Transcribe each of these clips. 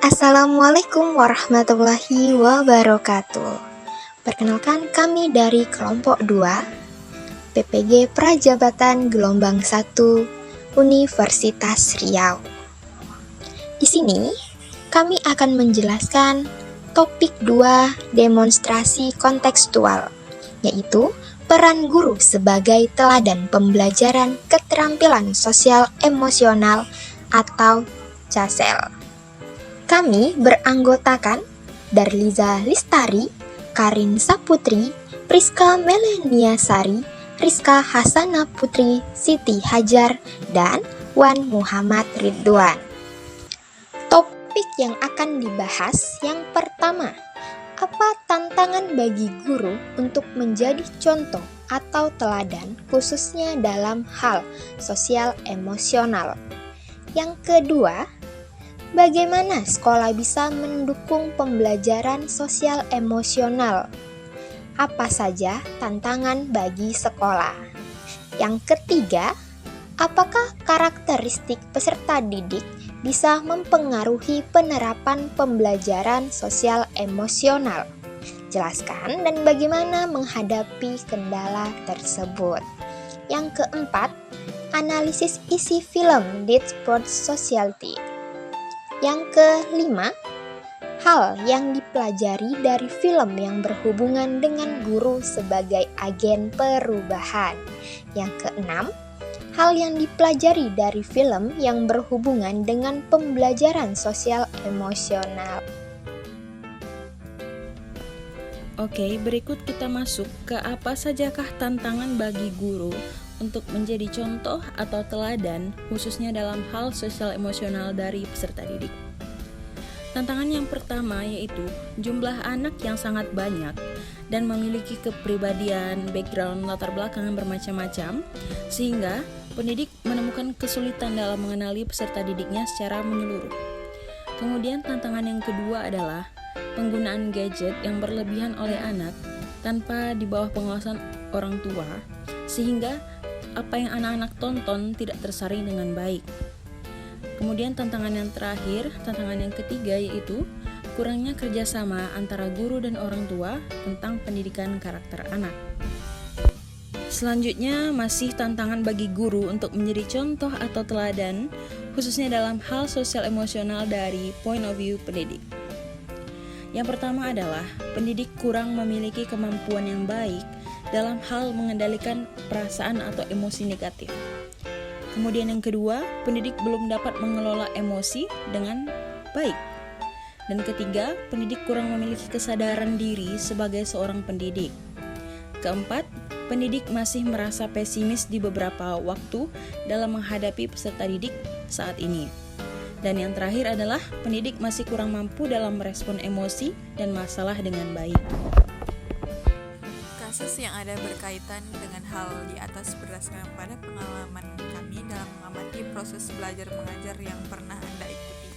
Assalamualaikum warahmatullahi wabarakatuh. Perkenalkan kami dari kelompok 2 PPG Prajabatan Gelombang 1 Universitas Riau. Di sini kami akan menjelaskan topik 2 demonstrasi kontekstual, yaitu peran guru sebagai teladan pembelajaran keterampilan sosial emosional atau CASEL. Kami beranggotakan Darliza Listari, Karin Saputri, Priska Meleniasari, Rizka Hasana Putri, Siti Hajar, dan Wan Muhammad Ridwan. Topik yang akan dibahas yang pertama, apa tantangan bagi guru untuk menjadi contoh atau teladan khususnya dalam hal sosial emosional. Yang kedua, bagaimana sekolah bisa mendukung pembelajaran sosial emosional? Apa saja tantangan bagi sekolah? Yang ketiga, apakah karakteristik peserta didik bisa mempengaruhi penerapan pembelajaran sosial emosional? Jelaskan dan bagaimana menghadapi kendala tersebut. Yang keempat, analisis isi film Dead Sports Society. Yang kelima, hal yang dipelajari dari film yang berhubungan dengan guru sebagai agen perubahan. Yang keenam, hal yang dipelajari dari film yang berhubungan dengan pembelajaran sosial emosional. Oke, berikut kita masuk ke apa sajakah tantangan bagi guru untuk menjadi contoh atau teladan khususnya dalam hal sosial emosional dari peserta didik. Tantangan yang pertama yaitu jumlah anak yang sangat banyak dan memiliki kepribadian, background, latar belakang yang bermacam-macam, sehingga pendidik menemukan kesulitan dalam mengenali peserta didiknya secara menyeluruh. Kemudian tantangan yang kedua adalah penggunaan gadget yang berlebihan oleh anak tanpa di bawah pengawasan orang tua, sehingga apa yang anak-anak tonton tidak tersaring dengan baik. Kemudian tantangan yang terakhir, tantangan yang ketiga yaitu kurangnya kerjasama antara guru dan orang tua tentang pendidikan karakter anak. Selanjutnya masih tantangan bagi guru untuk menjadi contoh atau teladan khususnya dalam hal sosial emosional dari point of view pendidik. Yang pertama adalah pendidik kurang memiliki kemampuan yang baik dalam hal mengendalikan perasaan atau emosi negatif. Kemudian yang kedua, pendidik belum dapat mengelola emosi dengan baik. Dan ketiga, pendidik kurang memiliki kesadaran diri sebagai seorang pendidik. Keempat, pendidik masih merasa pesimis di beberapa waktu dalam menghadapi peserta didik saat ini. Dan yang terakhir adalah pendidik masih kurang mampu dalam merespon emosi dan masalah dengan baik. Kasus yang ada berkaitan dengan hal di atas berdasarkan pada pengalaman kami dalam mengamati proses belajar mengajar yang pernah Anda ikuti.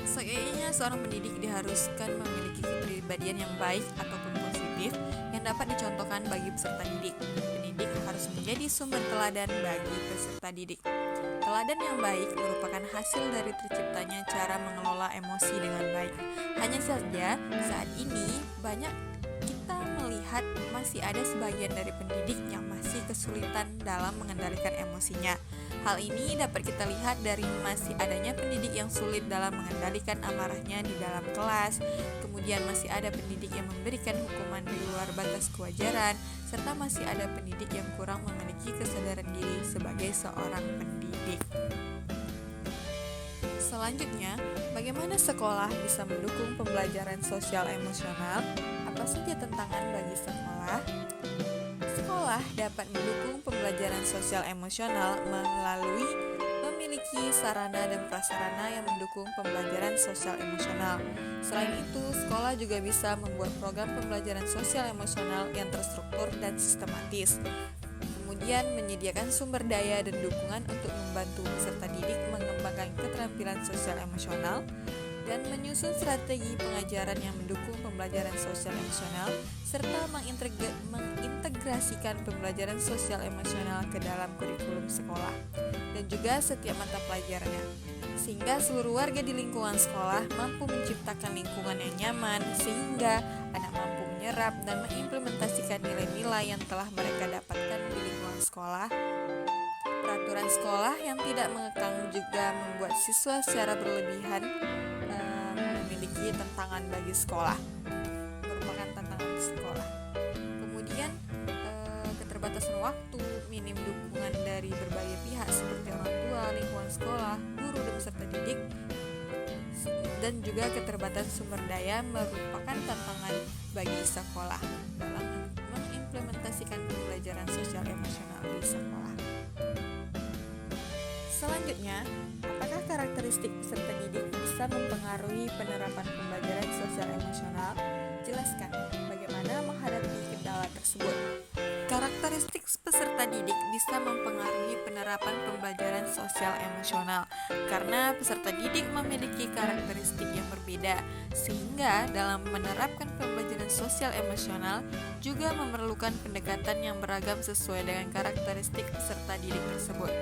Seyogyanya seorang pendidik diharuskan memiliki kepribadian yang baik ataupun positif yang dapat dicontohkan bagi peserta didik. Pendidik harus menjadi sumber teladan bagi peserta didik. Teladan yang baik merupakan hasil dari terciptanya cara mengelola emosi dengan baik. Hanya saja saat ini banyak kita melihat masih ada sebagian dari pendidik yang masih kesulitan dalam mengendalikan emosinya. Hal ini dapat kita lihat dari masih adanya pendidik yang sulit dalam mengendalikan amarahnya di dalam kelas, kemudian masih ada pendidik yang memberikan hukuman di luar batas kewajaran, serta masih ada pendidik yang kurang memiliki kesadaran diri sebagai seorang pendidik. Selanjutnya, bagaimana sekolah bisa mendukung pembelajaran sosial emosional? Apa saja tantangan bagi sekolah? Sekolah dapat mendukung pembelajaran sosial emosional melalui memiliki sarana dan prasarana yang mendukung pembelajaran sosial emosional. Selain itu, sekolah juga bisa membuat program pembelajaran sosial emosional yang terstruktur dan sistematis. Kemudian menyediakan sumber daya dan dukungan untuk membantu peserta didik mengembangkan keterampilan sosial emosional dan menyusun strategi pengajaran yang mendukung pembelajaran sosial emosional serta mengintegrasikan pembelajaran sosial emosional ke dalam kurikulum sekolah dan juga setiap mata pelajarannya. sehingga seluruh warga di lingkungan sekolah mampu menciptakan lingkungan yang nyaman, sehingga anak mampu menyerap dan mengimplementasikan nilai-nilai yang telah mereka dapatkan di lingkungan sekolah. Peraturan sekolah yang tidak mengekang juga membuat siswa secara berlebihan memiliki tantangan bagi sekolah, merupakan tantangan sekolah. Kemudian keterbatasan waktu, minim dukungan dari berbagai pihak seperti orang tua, lingkungan sekolah, guru dan peserta didik, dan juga keterbatasan sumber daya merupakan tantangan bagi sekolah dalam mengimplementasikan pembelajaran sosial emosional di sekolah. Selanjutnya, apakah karakteristik peserta didik bisa mempengaruhi penerapan pembelajaran sosial emosional? Jelaskan bagaimana menghadapi kendala tersebut. Karakteristik peserta didik bisa mempengaruhi penerapan pembelajaran sosial emosional karena peserta didik memiliki karakteristik yang berbeda, sehingga dalam menerapkan pembelajaran sosial emosional juga memerlukan pendekatan yang beragam sesuai dengan karakteristik peserta didik tersebut.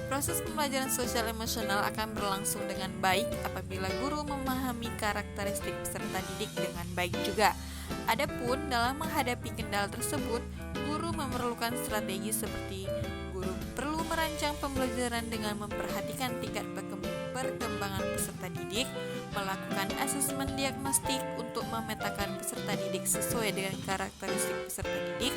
Proses pembelajaran sosial emosional akan berlangsung dengan baik apabila guru memahami karakteristik peserta didik dengan baik juga. Adapun dalam menghadapi kendala tersebut, guru memerlukan strategi seperti guru perlu merancang pembelajaran dengan memperhatikan tingkat perkembangan peserta didik, melakukan asesmen diagnostik untuk memetakan peserta didik sesuai dengan karakteristik peserta didik,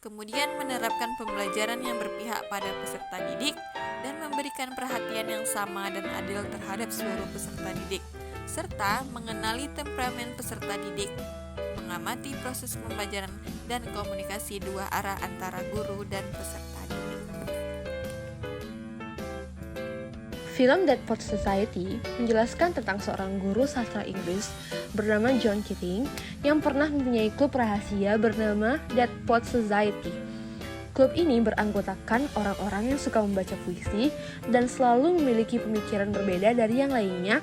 kemudian menerapkan pembelajaran yang berpihak pada peserta didik, dan memberikan perhatian yang sama dan adil terhadap seluruh peserta didik, serta mengenali temperamen peserta didik, mengamati proses pembelajaran dan komunikasi dua arah antara guru dan peserta didik. Film Dead Poets Society menjelaskan tentang seorang guru sastra Inggris bernama John Keating yang pernah mempunyai klub rahasia bernama Dead Poets Society. Klub ini beranggotakan orang-orang yang suka membaca puisi dan selalu memiliki pemikiran berbeda dari yang lainnya,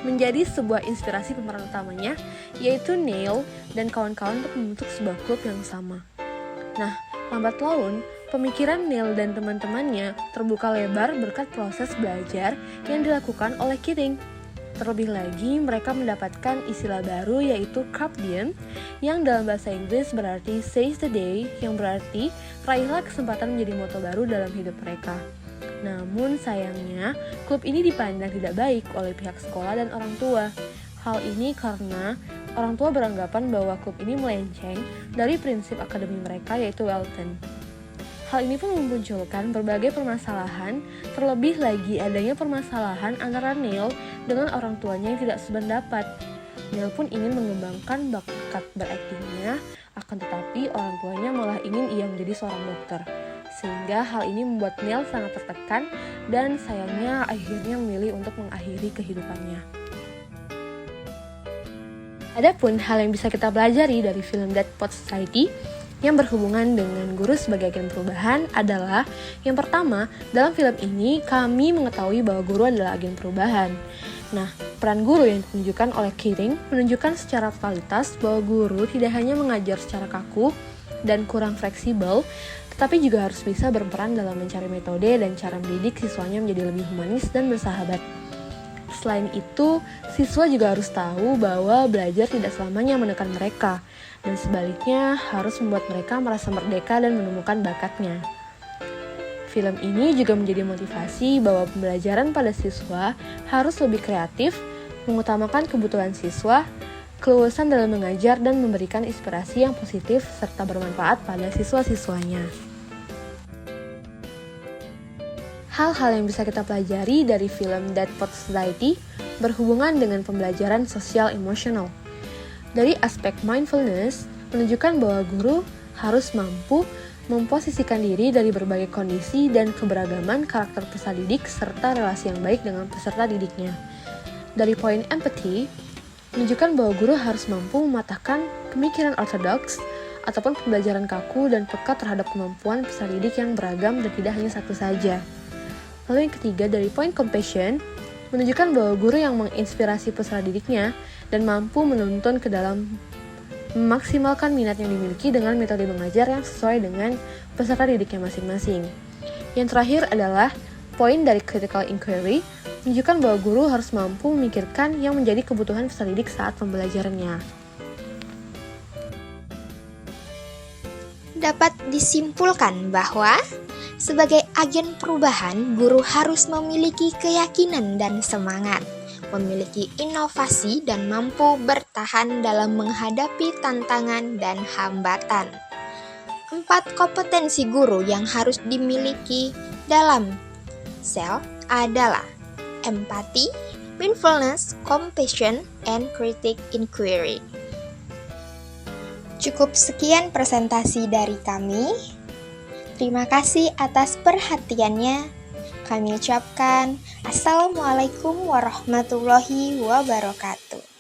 menjadi sebuah inspirasi pemeran utamanya, yaitu Neil dan kawan-kawan untuk membentuk sebuah klub yang sama. Nah, lambat laun, pemikiran Neil dan teman-temannya terbuka lebar berkat proses belajar yang dilakukan oleh Keating. Terlebih lagi, mereka mendapatkan istilah baru yaitu Carpe yang dalam bahasa Inggris berarti seize the day, yang berarti raihlah kesempatan menjadi moto baru dalam hidup mereka. Namun sayangnya, klub ini dipandang tidak baik oleh pihak sekolah dan orang tua. Hal ini karena orang tua beranggapan bahwa klub ini melenceng dari prinsip akademi mereka yaitu Welton. Hal ini pun memunculkan berbagai permasalahan, terlebih lagi adanya permasalahan antara Neil dengan orang tuanya yang tidak sependapat. Neil pun ingin mengembangkan bakat beraktingnya, akan tetapi orang tuanya malah ingin ia menjadi seorang dokter. Sehingga hal ini membuat Neil sangat tertekan dan sayangnya akhirnya memilih untuk mengakhiri kehidupannya. Adapun hal yang bisa kita pelajari dari film Dead Poets Society yang berhubungan dengan guru sebagai agen perubahan adalah yang pertama, dalam film ini kami mengetahui bahwa guru adalah agen perubahan. Nah, peran guru yang ditunjukkan oleh Keating menunjukkan secara totalitas bahwa guru tidak hanya mengajar secara kaku dan kurang fleksibel, tetapi juga harus bisa berperan dalam mencari metode dan cara mendidik siswanya menjadi lebih humanis dan bersahabat. Selain itu, siswa juga harus tahu bahwa belajar tidak selamanya menekan mereka, dan sebaliknya harus membuat mereka merasa merdeka dan menemukan bakatnya. Film ini juga menjadi motivasi bahwa pembelajaran pada siswa harus lebih kreatif, mengutamakan kebutuhan siswa, keluasan dalam mengajar, dan memberikan inspirasi yang positif serta bermanfaat pada siswa-siswanya. Hal-hal yang bisa kita pelajari dari film Dead Poets Society berhubungan dengan pembelajaran sosial emosional. Dari aspek mindfulness, menunjukkan bahwa guru harus mampu memposisikan diri dari berbagai kondisi dan keberagaman karakter peserta didik serta relasi yang baik dengan peserta didiknya. Dari poin empathy, menunjukkan bahwa guru harus mampu mematahkan pemikiran ortodoks ataupun pembelajaran kaku dan peka terhadap kemampuan peserta didik yang beragam dan tidak hanya satu saja. Lalu yang ketiga, dari poin compassion, menunjukkan bahwa guru yang menginspirasi peserta didiknya dan mampu menuntun ke dalam memaksimalkan minat yang dimiliki dengan metode mengajar yang sesuai dengan peserta didiknya masing-masing. Yang terakhir adalah poin dari critical inquiry, menunjukkan bahwa guru harus mampu memikirkan yang menjadi kebutuhan peserta didik saat pembelajarannya. Dapat disimpulkan bahwa sebagai agen perubahan, guru harus memiliki keyakinan dan semangat, memiliki inovasi dan mampu bertahan dalam menghadapi tantangan dan hambatan. 4 kompetensi guru yang harus dimiliki dalam SEL adalah empati, mindfulness, compassion, and critic inquiry. Cukup sekian presentasi dari kami. Terima kasih atas perhatiannya. Kami ucapkan Assalamualaikum warahmatullahi wabarakatuh.